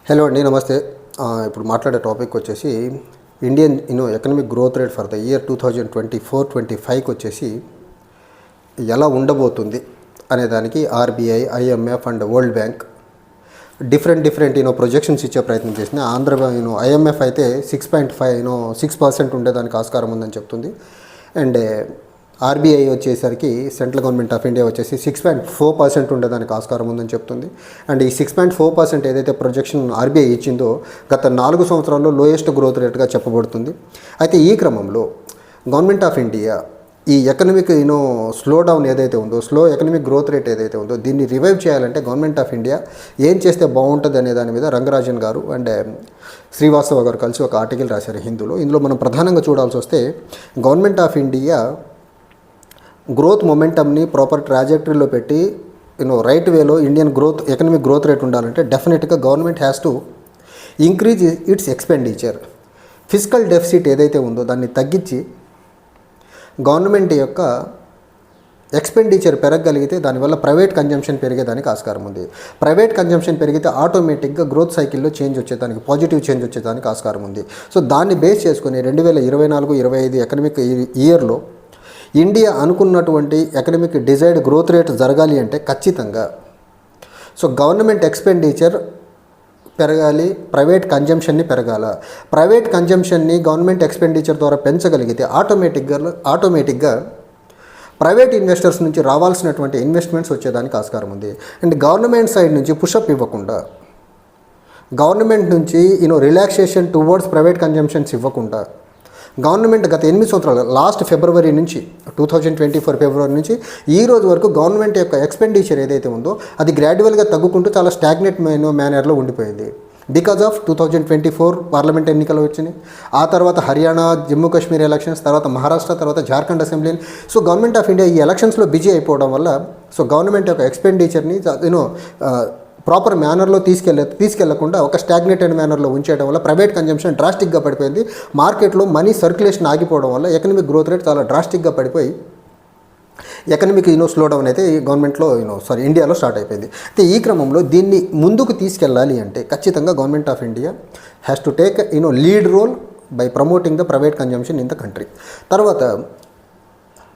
Hello అండి, నమస్తే. ఇప్పుడు మాట్లాడే టాపిక్ వచ్చేసి Indian economic growth rate for the year 2024-25 వచ్చేసి ఎలా ఉండబోతుంది అనే దానికి RBI, IMF and world bank different projections ఇచ్చే ప్రయత్నం చేసింది. ఐఎంఎఫ్ అయితే 6.5 ఉండేదానికి ఆస్కారం ఉందని చెప్తుంది. అండ్ ఆర్బీఐ వచ్చేసరికి సెంట్రల్ గవర్నమెంట్ ఆఫ్ ఇండియా వచ్చేసి 6.4% ఉండేదానికి ఆస్కారం ఉందని చెప్తుంది. అండ్ ఈ 6.4% ఏదైతే ప్రొజెక్షన్ ఆర్బీఐ ఇచ్చిందో గత 4 సంవత్సరాల్లో లోయెస్ట్ గ్రోత్ రేట్గా చెప్పబడుతుంది. అయితే ఈ క్రమంలో గవర్నమెంట్ ఆఫ్ ఇండియా ఈ ఎకనమిక్ స్లో డౌన్ ఏదైతే ఉందో, స్లో ఎకనమిక్ గ్రోత్ రేట్ ఏదైతే ఉందో దీన్ని రివైవ్ చేయాలంటే గవర్నమెంట్ ఆఫ్ ఇండియా ఏం చేస్తే బాగుంటుంది అనే దాని మీద రంగరాజన్ గారు అండ్ శ్రీవాస్తవ గారు కలిసి ఒక ఆర్టికల్ రాశారు హిందూలో. ఇందులో మనం ప్రధానంగా చూడాల్సి వస్తే గవర్నమెంట్ ఆఫ్ ఇండియా గ్రోత్ మొమెంటమ్ని ప్రాపర్ ట్రాజెక్టరీలో పెట్టి రైట్ వేలో ఇండియన్ ఎకనమిక్ గ్రోత్ రేట్ ఉండాలంటే డెఫినెట్గా government has to increase its expenditure. Fiscal deficit ఏదైతే ఉందో దాన్ని తగ్గించి గవర్నమెంట్ యొక్క ఎక్స్పెండిచర్ పెరగగలిగితే దానివల్ల ప్రైవేట్ కన్జంప్షన్ పెరిగేదానికి ఆస్కారం ఉంది. ప్రైవేట్ కన్జంప్షన్ పెరిగితే ఆటోమేటిక్గా గ్రోత్ సైకిల్లో చేంజ్ వచ్చేదానికి, పాజిటివ్ చేంజ్ వచ్చేదానికి ఆస్కారం ఉంది. సో దాన్ని బేస్ చేసుకుని 2024-25 ఎకనమిక్ ఇయర్లో ఇండియా అనుకున్నటువంటి ఎకనమిక్ డిజైర్డ్ గ్రోత్ రేట్ జరగాలి అంటే ఖచ్చితంగా గవర్నమెంట్ ఎక్స్పెండిచర్ పెరగాలి, ప్రైవేట్ కన్జంప్షన్ని పెరగాల. ప్రైవేట్ కన్జంప్షన్ని గవర్నమెంట్ ఎక్స్పెండిచర్ ద్వారా పెంచగలిగితే ఆటోమేటిక్గా ప్రైవేట్ ఇన్వెస్టర్స్ నుంచి రావాల్సినటువంటి ఇన్వెస్ట్మెంట్స్ వచ్చేదానికి ఆస్కారం ఉంది. అండ్ గవర్నమెంట్ సైడ్ నుంచి పుషప్ ఇవ్వకుండా, గవర్నమెంట్ నుంచి రిలాక్సేషన్ టువర్డ్స్ ప్రైవేట్ కన్జంప్షన్స్ ఇవ్వకుండా గవర్నమెంట్ గత 8 సంవత్సరాలు లాస్ట్ ఫిబ్రవరి నుంచి 2024 ఫిబ్రవరి నుంచి ఈ రోజు వరకు గవర్నమెంట్ యొక్క ఎక్స్పెండిచర్ ఏదైతే ఉందో అది గ్రాడ్యువల్గా తగ్గుకుంటూ చాలా స్టాగ్నెట్ మేనర్లో ఉండిపోయింది. బికాజ్ ఆఫ్ 2024 పార్లమెంట్ ఎన్నికలు వచ్చినాయి, ఆ తర్వాత హర్యానా, జమ్మూ కాశ్మీర్ ఎలక్షన్స్, తర్వాత మహారాష్ట్ర, తర్వాత Jharkhand assembly. Government of India ఈ ఎలక్షన్స్లో బిజీ అయిపోవడం వల్ల గవర్నమెంట్ యొక్క ఎక్స్పెండిచర్ని ప్రాపర్ మేనర్లో తీసుకెళ్లకుండా ఒక స్టాగ్నేటెడ్ మేనర్లో ఉంచేయడం వల్ల ప్రైవేట్ కన్జంప్షన్ డ్రాస్టిక్గా పడిపోయింది. మార్కెట్లో మనీ సర్క్యులేషన్ ఆగిపోవడం వల్ల ఎకనమిక్ గ్రోత్ రేట్ చాలా డ్రాస్టిక్గా పడిపోయి ఎకనమిక్ స్లో డౌన్ అయితే ఇండియాలో స్టార్ట్ అయిపోయింది. అయితే ఈ క్రమంలో దీన్ని ముందుకు తీసుకెళ్ళాలి అంటే ఖచ్చితంగా government of India has to take lead role by promoting the private consumption in the country. తర్వాత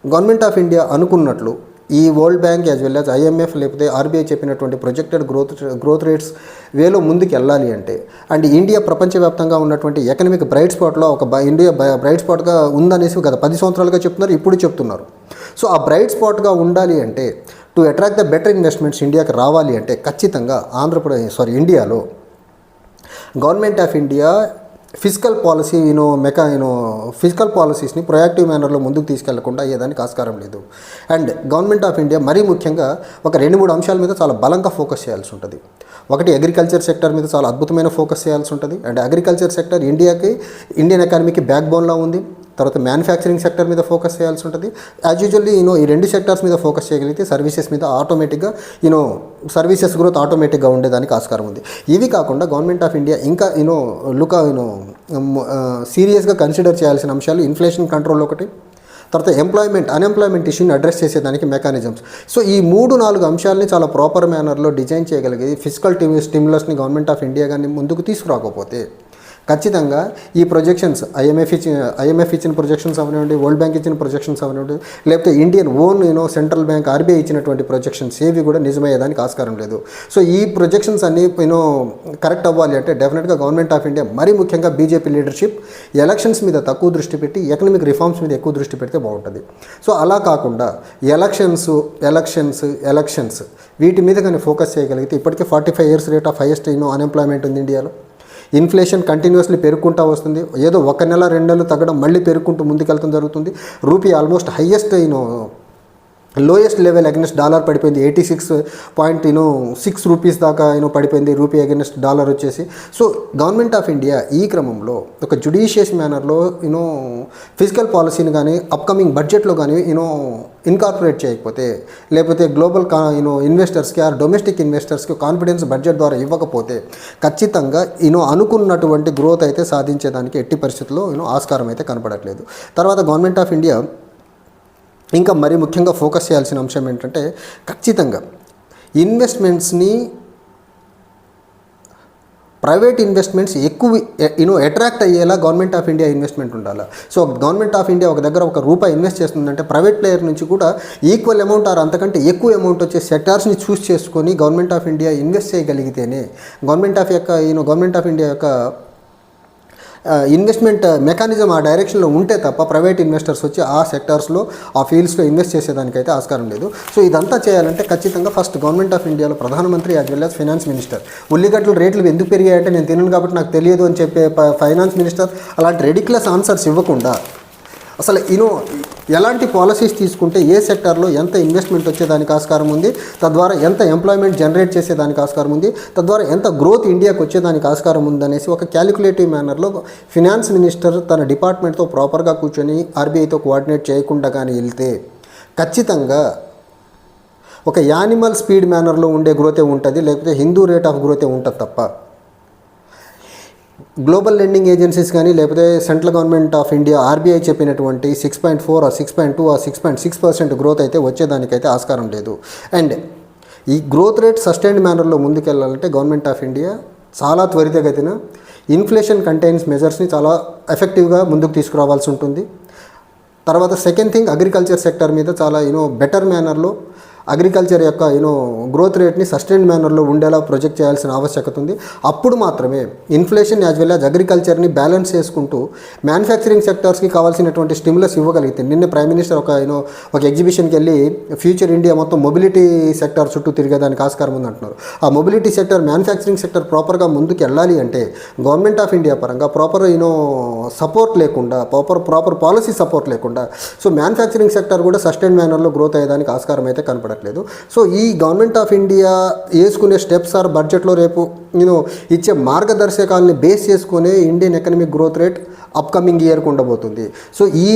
గవర్నమెంట్ ఆఫ్ ఇండియా అనుకున్నట్లు ఈ world bank as well as IMF లేకపోతే ఆర్బీఐ చెప్పినటువంటి ప్రొజెక్టెడ్ గ్రోత్ రేట్స్ వేలో ముందుకు వెళ్ళాలి అంటే, అండ్ ఇండియా ప్రపంచవ్యాప్తంగా ఉన్నటువంటి ఎకనమిక్ బ్రైట్ స్పాట్లో ఇండియా బ్రైట్ స్పాట్గా ఉందనేసి గత 10 సంవత్సరాలుగా చెప్తున్నారు, ఇప్పుడు చెప్తున్నారు. ఆ బ్రైట్ స్పాట్గా ఉండాలి అంటే to attract the better investments ఇండియాకి రావాలి అంటే ఖచ్చితంగా ఇండియాలో government of India fiscal policy fiscal పాలసీస్ని ప్రొయాక్టివ్ మేనర్లో ముందుకు తీసుకెళ్లకుండా అయ్యేదానికి ఆస్కారం లేదు. అండ్ గవర్నమెంట్ ఆఫ్ ఇండియా మరీ ముఖ్యంగా ఒక 2-3 అంశాల మీద చాలా బలంగా ఫోకస్ చేయాల్సి ఉంటుంది. ఒకటి, అగ్రికల్చర్ సెక్టర్ మీద చాలా అద్భుతమైన ఫోకస్ చేయాల్సి ఉంటుంది. అండ్ అగ్రికల్చర్ సెక్టర్ ఇండియన్ ఎకానమీకి బ్యాక్ బోన్లా ఉంది. తర్వాత మ్యానుఫ్యాక్చరింగ్ సెక్టర్ మీద ఫోకస్ చేయాల్సి ఉంటుంది. యాజ్ యూజువల్లీ ఈ 2 సెక్టర్స్ మీద ఫోకస్ చేయగలిగితే సర్వీసెస్ మీద ఆటోమేటిక్గా సర్వీసెస్ గ్రోత్ ఆటోమేటిక్గా ఉండేదానికి ఆస్కారం ఉంది. ఇవి కాకుండా గవర్నమెంట్ ఆఫ్ ఇండియా ఇంకా సీరియస్గా కన్సిడర్ చేయాల్సిన అంశాలు ఇన్ఫ్లేషన్ కంట్రోల్ ఒకటి, తర్వాత అన్ఎంప్లాయ్మెంట్ ఇష్యూని అడ్రస్ చేసేదానికి మెకానిజమ్స్. ఈ 3-4 అంశాలని చాలా ప్రాపర్ మేనర్లో డిజైన్ చేయగలిగేది ఫిజికల్ స్టిమ్యులస్ని గవర్నమెంట్ ఆఫ్ ఇండియా కానీ ముందుకు తీసుకురాకపోతే ఖచ్చితంగా ఈ ప్రొజెక్షన్స్ ఐఎంఎఫ్ ఇచ్చిన ప్రొజెక్షన్స్ అవనివ్వండి, వరల్డ్ బ్యాంక్ ఇచ్చిన ప్రొజెక్షన్స్ అవనివ్వండి, లేకపోతే Indian own central bank RBI ఇచ్చినటువంటి ప్రొజెక్షన్స్ ఏవి కూడా నిజమయ్యేదానికి ఆస్కారం లేదు. ఈ ప్రొజెక్షన్స్ అన్నీ కరెక్ట్ అవ్వాలి అంటే డెఫినెట్గా గవర్నమెంట్ ఆఫ్ ఇండియా మరీ ముఖ్యంగా బీజేపీ లీడర్షిప్ ఎలక్షన్స్ మీద తక్కువ దృష్టి పెట్టి ఎకనమిక్ రిఫార్మ్స్ మీద ఎక్కువ దృష్టి పెడితే బాగుంటుంది. అలా కాకుండా ఎలక్షన్స్ వీటి మీద కానీ ఫోకస్ చేయగలిగితే ఇప్పటికే 45 years rate of highest unemployment ఉంది ఇండియాలో. ఇన్ఫ్లేషన్ కంటిన్యూస్లీ పెరుగుకుంటూ వస్తుంది. ఏదో 1 నెల 2 నెలలు తగ్గడం మళ్ళీ పెరుగుకుంటూ ముందుకెళ్తాం జరుగుతుంది. Rupee almost highest lowest level against dollar పడిపోయింది. 86.6 రూపీస్ దాకా పడిపోయింది రూపీ అగెన్స్ట్ డాలర్ వచ్చేసి. గవర్నమెంట్ ఆఫ్ ఇండియా ఈ క్రమంలో ఒక జుడిషియస్ మేనర్లో ఫిజికల్ పాలసీని కానీ అప్కమింగ్ బడ్జెట్లో కానీ ఇన్కార్పొరేట్ చేయకపోతే, లేకపోతే గ్లోబల్ ఇన్వెస్టర్స్కి డొమెస్టిక్ ఇన్వెస్టర్స్కి కాన్ఫిడెన్స్ బడ్జెట్ ద్వారా ఇవ్వకపోతే ఖచ్చితంగా అనుకున్నటువంటి గ్రోత్ అయితే సాధించేదానికి ఎట్టి పరిస్థితుల్లో ఆస్కారం అయితే కనపడట్లేదు. తర్వాత గవర్నమెంట్ ఆఫ్ ఇండియా ఇంకా మరీ ముఖ్యంగా ఫోకస్ చేయాల్సిన అంశం ఏంటంటే ఖచ్చితంగా ఇన్వెస్ట్మెంట్స్ని ప్రైవేట్ ఇన్వెస్ట్మెంట్స్ ఎక్కువ అట్రాక్ట్ అయ్యేలా గవర్నమెంట్ ఆఫ్ ఇండియా ఇన్వెస్ట్మెంట్ ఉండాలి. సో గవర్నమెంట్ ఆఫ్ ఇండియా ఒక దగ్గర ₹1 ఇన్వెస్ట్ చేస్తుందంటే ప్రైవేట్ ప్లేయర్ నుంచి కూడా ఈక్వల్ అమౌంట్ ఆర్ అంతకంటే ఎక్కువ అమౌంట్ వచ్చే సెక్టార్స్ని చూస్ చేసుకొని గవర్నమెంట్ ఆఫ్ ఇండియా ఇన్వెస్ట్ చేయగలిగితేనే గవర్నమెంట్ ఆఫ్ ఇండియా యొక్క ఇన్వెస్ట్మెంట్ మెకానిజం ఆ డైరెక్షన్లో ఉంటే తప్ప ప్రైవేట్ ఇన్వెస్టర్స్ వచ్చి ఆ సెక్టార్స్లో ఆ ఫీల్డ్స్లో ఇన్వెస్ట్ చేసేదానికైతే ఆస్కారం లేదు. సో ఇదంతా చేయాలంటే ఖచ్చితంగా ఫస్ట్ గవర్నమెంట్ ఆఫ్ ఇండియాలో ప్రధానమంత్రి as well as finance minister, ఉల్లిగడ్డల రేట్లు ఎందుకు పెరిగాయంటే నేను తినను కాబట్టి నాకు తెలియదు అని చెప్పే ఫైనాన్స్ మినిస్టర్ అలాంటి రెడిక్యులస్ ఆన్సర్స్ ఇవ్వకుండా అసలు ఎలాంటి పాలసీస్ తీసుకుంటే ఏ సెక్టార్లో ఎంత ఇన్వెస్ట్మెంట్ వచ్చేదానికి ఆస్కారం ఉంది, తద్వారా ఎంత ఎంప్లాయ్మెంట్ జనరేట్ చేసేదానికి ఆస్కారం ఉంది, తద్వారా ఎంత గ్రోత్ ఇండియాకి వచ్చేదానికి ఆస్కారం ఉందనేసి ఒక క్యాలిక్యులేటివ్ మేనర్లో ఫినాన్స్ మినిస్టర్ తన డిపార్ట్మెంట్తో ప్రాపర్గా కూర్చొని ఆర్బీఐతో కోఆర్డినేట్ చేయకుండా కానీ వెళ్తే ఖచ్చితంగా ఒక యానిమల్ స్పీడ్ మేనర్లో ఉండే గ్రోతే ఉంటుంది, లేకపోతే హిందూ రేట్ ఆఫ్ గ్రోతే ఉంటుంది తప్ప గ్లోబల్ లెండింగ్ ఏజెన్సీస్ కానీ లేకపోతే central government of India RBI చెప్పినటువంటి 6.4 or 6.2 or 6.6% గ్రోత్ అయితే వచ్చేదానికైతే ఆస్కారం లేదు. అండ్ ఈ గ్రోత్ రేట్ సస్టైన్డ్ మేనర్లో ముందుకెళ్ళాలంటే గవర్నమెంట్ ఆఫ్ ఇండియా చాలా త్వరితగతిన ఇన్ఫ్లేషన్ కంటైన్స్ మెజర్స్ని చాలా ఎఫెక్టివ్గా ముందుకు తీసుకురావాల్సి ఉంటుంది. తర్వాత సెకండ్ థింగ్, అగ్రికల్చర్ సెక్టర్ మీద చాలా బెటర్ మేనర్లో అగ్రికల్చర్ యొక్క గ్రోత్ రేట్ని సస్టైన్డ్ మేనర్లో ఉండేలా ప్రొజెక్ట్ చేయాల్సిన ఆవశ్యకత ఉంది. అప్పుడు మాత్రమే ఇన్ఫ్లేషన్ యాజ్ వెల్ యాజ్ అగ్రికల్చర్ని బ్యాలెన్స్ చేసుకుంటూ మ్యానుఫ్యాక్చరింగ్ సెక్టార్స్కి కావాల్సినటువంటి స్టిమ్యులస్ ఇవ్వగలిగితే. నిన్న ప్రైమ్ మినిస్టర్ ఒక ఎగ్జిబిషన్కి వెళ్ళి ఫ్యూచర్ ఇండియా మొత్తం మొబిలిటీ సెక్టార్ చుట్టూ తిరిగేదానికి ఆస్కారం ఉంది అంటున్నారు. ఆ మొబిలిటీ సెక్టర్, మ్యానుఫ్యాక్చరింగ్ సెక్టర్ ప్రాపర్గా ముందుకు వెళ్ళాలి అంటే గవర్నమెంట్ ఆఫ్ ఇండియా పరంగా ప్రాపర్ సపోర్ట్ లేకుండా, ప్రాపర్ పాలసీ సపోర్ట్ లేకుండా సో మ్యానుఫ్యాక్చరింగ్ సెక్టర్ కూడా సస్టైన్డ్ మేనర్లో గ్రోత్ అయ్యేదానికి ఆస్కారం అయితే కనపడట్లేదు. సో ఈ గవర్నమెంట్ ఆఫ్ ఇండియా వేసుకునే స్టెప్స్ ఆర్ బడ్జెట్లో రేపు ఇచ్చే మార్గదర్శకాలని బేస్ చేసుకునే Indian economic growth rate upcoming ఇయర్కి ఉండబోతుంది. సో ఈ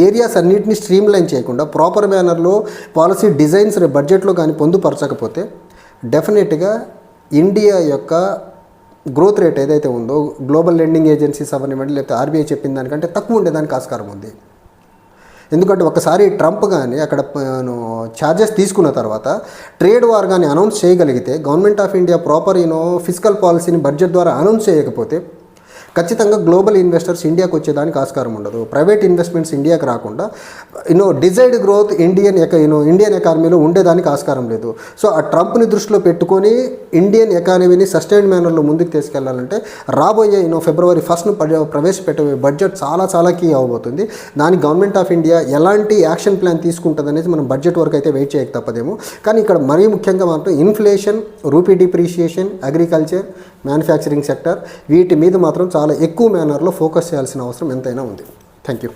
ఏరియాస్ అన్నింటినీ స్ట్రీమ్లైన్ చేయకుండా ప్రాపర్ మేనర్లో పాలసీ డిజైన్స్ బడ్జెట్లో కానీ పొందుపరచకపోతే డెఫినెట్గా ఇండియా యొక్క గ్రోత్ రేట్ ఏదైతే ఉందో గ్లోబల్ లెండింగ్ ఏజెన్సీస్ అవనివ్వండి లేకపోతే ఆర్బీఐ చెప్పిన దానికంటే తక్కువ ఉండేదానికి ఆస్కారం ఉంది. ఎందుకంటే ఒకసారి ట్రంప్ కానీ అక్కడ ఛార్జెస్ తీసుకున్న తర్వాత ట్రేడ్ వార్ కానీ అనౌన్స్ చేయగలిగితే government of India proper physical పాలసీని బడ్జెట్ ద్వారా అనౌన్స్ చేయకపోతే ఖచ్చితంగా గ్లోబల్ ఇన్వెస్టర్స్ ఇండియాకి వచ్చేదానికి ఆస్కారం ఉండదు. ప్రైవేట్ ఇన్వెస్ట్మెంట్స్ ఇండియాకి రాకుండా డిజైర్డ్ గ్రోత్ ఇండియన్ ఎకానమీలో ఉండేదానికి ఆస్కారం లేదు. సో ఆ ట్రంప్ని దృష్టిలో పెట్టుకొని ఇండియన్ ఎకానమీని సస్టైన్డ్ మేనర్లో ముందుకు తీసుకెళ్లాలంటే రాబోయే February 1st ప్రవేశపెట్టే బడ్జెట్ చాలా చాలా కీ అవబోతుంది. దానికి గవర్నమెంట్ ఆఫ్ ఇండియా ఎలాంటి యాక్షన్ ప్లాన్ తీసుకుంటుంది అనేది మనం బడ్జెట్ వరకు అయితే వెయిట్ చేయక తప్పదేమో. కానీ ఇక్కడ మరీ ముఖ్యంగా మాత్రం inflation, rupee depreciation, agriculture, manufacturing sector వీటి మీద మాత్రం చాలా ఎక్కువ మేనర్లో ఫోకస్ చేయాల్సిన అవసరం ఎంతైనా ఉంది. Thank you.